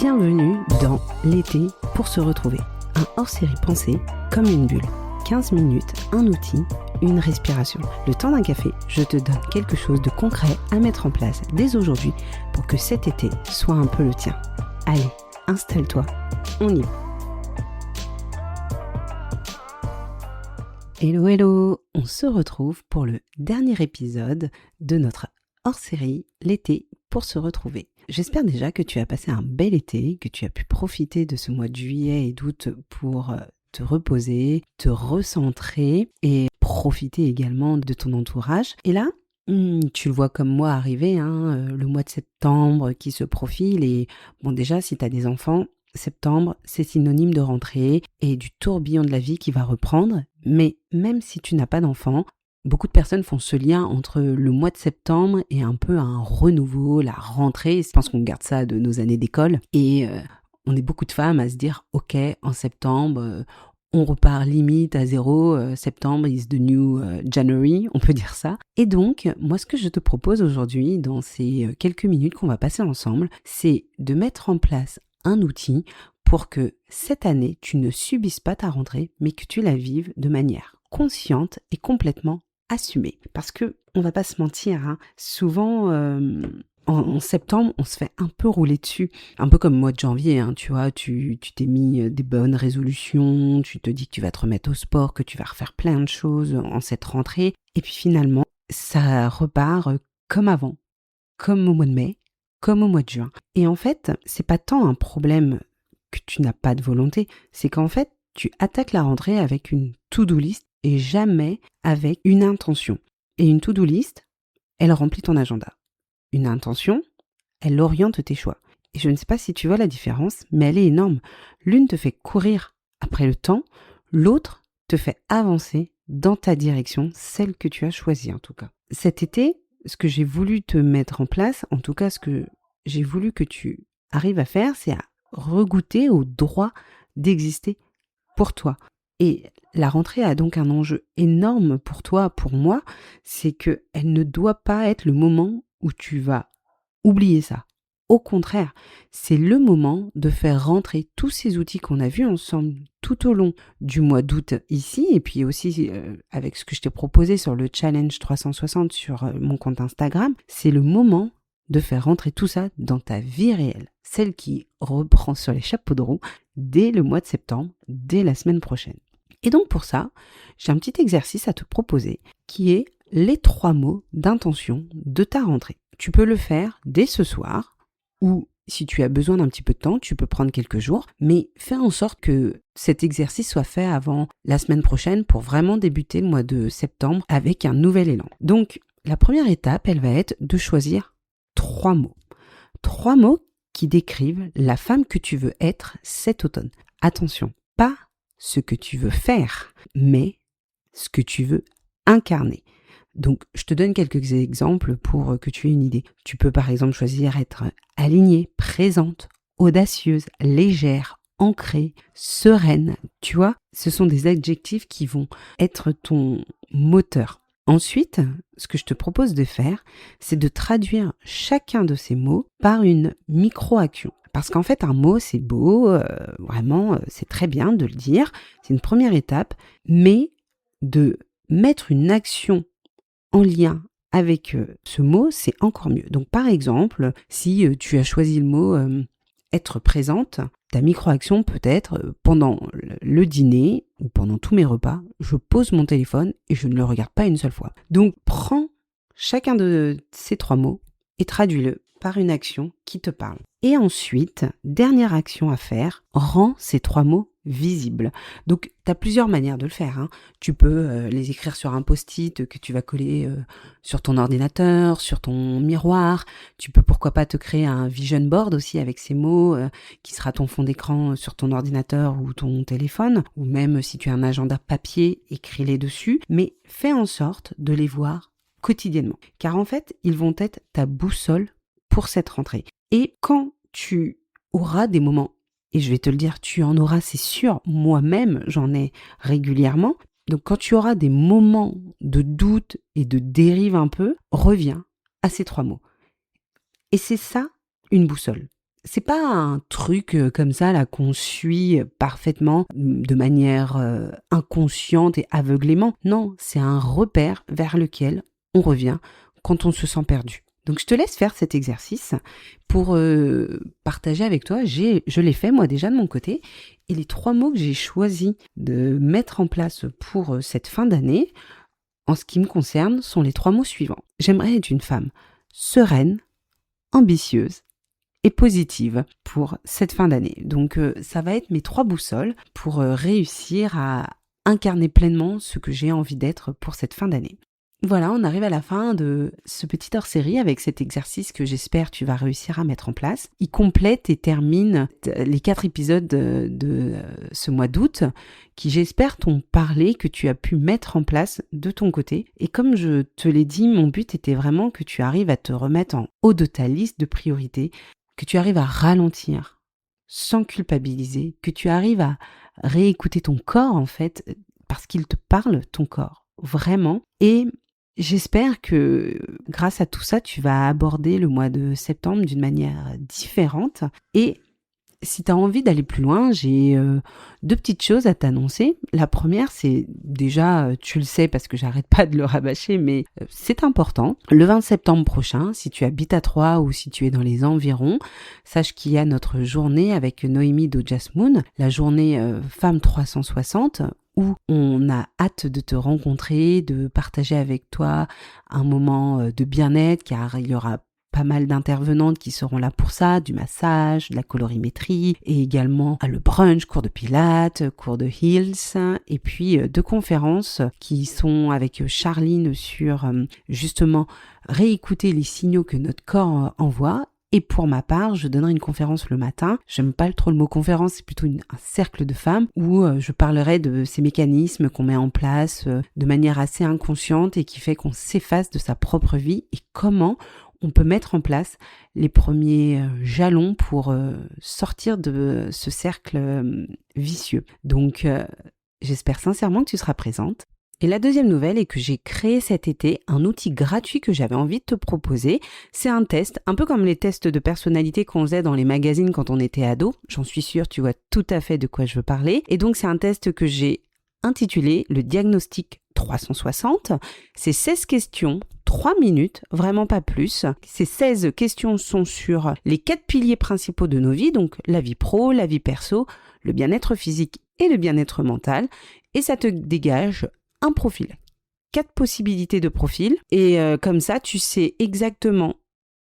Bienvenue dans l'été pour se retrouver. Un hors-série pensé comme une bulle. 15 minutes, un outil, une respiration. Le temps d'un café, je te donne quelque chose de concret à mettre en place dès aujourd'hui pour que cet été soit un peu le tien. Allez, installe-toi, on y va. Hello, hello! On se retrouve pour le dernier épisode de notre hors-série l'été pour se retrouver. J'espère déjà que tu as passé un bel été, que tu as pu profiter de ce mois de juillet et d'août pour te reposer, te recentrer et profiter également de ton entourage. Et là, tu le vois comme moi arriver, le mois de septembre qui se profile et bon déjà si tu as des enfants, septembre c'est synonyme de rentrée et du tourbillon de la vie qui va reprendre. Mais même si tu n'as pas d'enfants, beaucoup de personnes font ce lien entre le mois de septembre et un peu un renouveau, la rentrée. Je pense qu'on garde ça de nos années d'école. Et on est beaucoup de femmes à se dire « Ok, en septembre, on repart limite à zéro. Septembre is the new January », on peut dire ça. Et donc, moi, ce que je te propose aujourd'hui, dans ces quelques minutes qu'on va passer ensemble, c'est de mettre en place un outil pour que cette année, tu ne subisses pas ta rentrée, mais que tu la vives de manière consciente et complètement assumée. Parce que, on va pas se mentir, souvent en septembre, on se fait un peu rouler dessus. Un peu comme mois de janvier, tu vois, tu t'es mis des bonnes résolutions, tu te dis que tu vas te remettre au sport, que tu vas refaire plein de choses en cette rentrée. Et puis finalement, ça repart comme avant, comme au mois de mai, comme au mois de juin. Et en fait, c'est pas tant un problème que tu n'as pas de volonté, c'est qu'en fait, tu attaques la rentrée avec une to-do list et jamais avec une intention. Et une to-do list, elle remplit ton agenda. Une intention, elle oriente tes choix. Et je ne sais pas si tu vois la différence, mais elle est énorme. L'une te fait courir après le temps, l'autre te fait avancer dans ta direction, celle que tu as choisie en tout cas. Cet été, ce que j'ai voulu te mettre en place, en tout cas ce que j'ai voulu que tu arrives à faire, c'est à regoûter au droit d'exister pour toi. Et la rentrée a donc un enjeu énorme pour toi, pour moi, c'est qu'elle ne doit pas être le moment où tu vas oublier ça. Au contraire, c'est le moment de faire rentrer tous ces outils qu'on a vus ensemble tout au long du mois d'août ici, et puis aussi avec ce que je t'ai proposé sur le challenge 360 sur mon compte Instagram, c'est le moment de faire rentrer tout ça dans ta vie réelle, celle qui reprend sur les chapeaux de roue dès le mois de septembre, dès la semaine prochaine. Et donc pour ça, j'ai un petit exercice à te proposer qui est les 3 mots d'intention de ta rentrée. Tu peux le faire dès ce soir ou si tu as besoin d'un petit peu de temps, tu peux prendre quelques jours, mais fais en sorte que cet exercice soit fait avant la semaine prochaine pour vraiment débuter le mois de septembre avec un nouvel élan. Donc la première étape, elle va être de choisir 3 mots. 3 mots qui décrivent la femme que tu veux être cet automne. Attention, pas ce que tu veux faire, mais ce que tu veux incarner. Donc, je te donne quelques exemples pour que tu aies une idée. Tu peux par exemple choisir être alignée, présente, audacieuse, légère, ancrée, sereine. Tu vois, ce sont des adjectifs qui vont être ton moteur. Ensuite, ce que je te propose de faire, c'est de traduire chacun de ces mots par une micro-action. Parce qu'en fait, un mot, c'est beau, vraiment, c'est très bien de le dire, c'est une première étape, mais de mettre une action en lien avec ce mot, c'est encore mieux. Donc par exemple, si tu as choisi le mot être présente, ta micro-action peut être pendant le dîner ou pendant tous mes repas, je pose mon téléphone et je ne le regarde pas une seule fois. Donc prends chacun de ces 3 mots et traduis-le par une action qui te parle. Et ensuite, dernière action à faire, rends ces 3 mots visibles. Donc, tu as plusieurs manières de le faire. Tu peux les écrire sur un post-it que tu vas coller sur ton ordinateur, sur ton miroir. Tu peux pourquoi pas te créer un vision board aussi avec ces mots qui sera ton fond d'écran sur ton ordinateur ou ton téléphone. Ou même si tu as un agenda papier, écris-les dessus. Mais fais en sorte de les voir quotidiennement. Car en fait, ils vont être ta boussole pour cette rentrée. Et quand tu auras des moments, et je vais te le dire, tu en auras, c'est sûr, moi-même, j'en ai régulièrement. Donc quand tu auras des moments de doute et de dérive un peu, reviens à ces 3 mots. Et c'est ça, une boussole. C'est pas un truc comme ça là qu'on suit parfaitement de manière inconsciente et aveuglément. Non, c'est un repère vers lequel on revient quand on se sent perdu. Donc je te laisse faire cet exercice pour partager avec toi. Je l'ai fait moi déjà de mon côté. Et les 3 mots que j'ai choisi de mettre en place pour cette fin d'année, en ce qui me concerne, sont les 3 mots suivants. J'aimerais être une femme sereine, ambitieuse et positive pour cette fin d'année. Donc ça va être mes 3 boussoles pour réussir à incarner pleinement ce que j'ai envie d'être pour cette fin d'année. Voilà, on arrive à la fin de ce petit hors-série avec cet exercice que j'espère tu vas réussir à mettre en place. Il complète et termine les 4 épisodes de ce mois d'août qui, j'espère, t'ont parlé, que tu as pu mettre en place de ton côté. Et comme je te l'ai dit, mon but était vraiment que tu arrives à te remettre en haut de ta liste de priorités, que tu arrives à ralentir sans culpabiliser, que tu arrives à réécouter ton corps en fait, parce qu'il te parle, ton corps, vraiment. Et j'espère que grâce à tout ça, tu vas aborder le mois de septembre d'une manière différente. Et si tu as envie d'aller plus loin, j'ai 2 petites choses à t'annoncer. La première, c'est déjà, tu le sais parce que j'arrête pas de le rabâcher, mais c'est important. Le 20 septembre prochain, si tu habites à Troyes ou si tu es dans les environs, sache qu'il y a notre journée avec Noémie d'Ojasmoon, la journée Femmes 360, où on a hâte de te rencontrer, de partager avec toi un moment de bien-être, car il y aura pas mal d'intervenantes qui seront là pour ça, du massage, de la colorimétrie, et également le brunch, cours de pilates, cours de heels, et puis 2 conférences qui sont avec Charline sur justement réécouter les signaux que notre corps envoie. Et pour ma part, je donnerai une conférence le matin. J'aime pas trop le mot conférence, c'est plutôt un cercle de femmes où je parlerai de ces mécanismes qu'on met en place de manière assez inconsciente et qui fait qu'on s'efface de sa propre vie et comment on peut mettre en place les premiers jalons pour sortir de ce cercle vicieux. Donc, j'espère sincèrement que tu seras présente. Et la deuxième nouvelle est que j'ai créé cet été un outil gratuit que j'avais envie de te proposer. C'est un test, un peu comme les tests de personnalité qu'on faisait dans les magazines quand on était ado. J'en suis sûre, tu vois tout à fait de quoi je veux parler. Et donc, c'est un test que j'ai intitulé le diagnostic 360. C'est 16 questions, 3 minutes, vraiment pas plus. Ces 16 questions sont sur les 4 piliers principaux de nos vies, donc la vie pro, la vie perso, le bien-être physique et le bien-être mental. Et ça te dégage un profil, 4 possibilités de profil. Et comme ça, tu sais exactement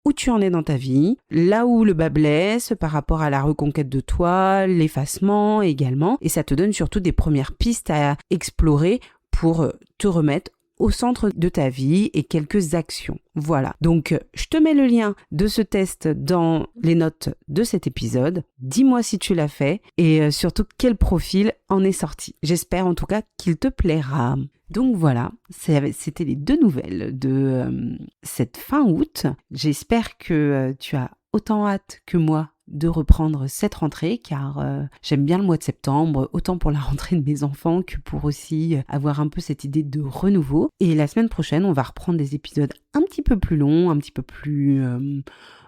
où tu en es dans ta vie, là où le bas blesse par rapport à la reconquête de toi, l'effacement également. Et ça te donne surtout des premières pistes à explorer pour te remettre au centre de ta vie et quelques actions. Voilà. Donc, je te mets le lien de ce test dans les notes de cet épisode. Dis-moi si tu l'as fait et surtout quel profil en est sorti. J'espère en tout cas qu'il te plaira. Donc voilà, c'était les 2 nouvelles de cette fin août. J'espère que tu as autant hâte que moi de reprendre cette rentrée car j'aime bien le mois de septembre, autant pour la rentrée de mes enfants que pour aussi avoir un peu cette idée de renouveau. Et la semaine prochaine, on va reprendre des épisodes un petit peu plus longs, un petit peu plus...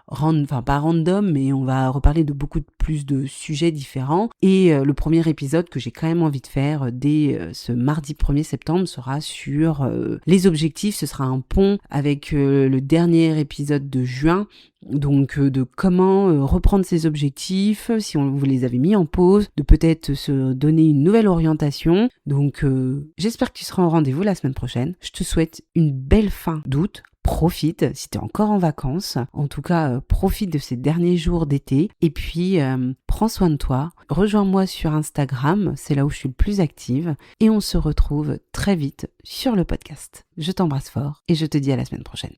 pas random, mais on va reparler de beaucoup plus de sujets différents. Et le premier épisode que j'ai quand même envie de faire dès ce mardi 1er septembre sera sur les objectifs. Ce sera un pont avec le dernier épisode de juin. Donc de comment reprendre ses objectifs, si on vous les avait mis en pause, de peut-être se donner une nouvelle orientation. Donc j'espère que tu seras au rendez-vous la semaine prochaine. Je te souhaite une belle fin d'août. Profite si tu es encore en vacances. En tout cas, profite de ces derniers jours d'été. Et puis, prends soin de toi. Rejoins-moi sur Instagram, c'est là où je suis le plus active. Et on se retrouve très vite sur le podcast. Je t'embrasse fort et je te dis à la semaine prochaine.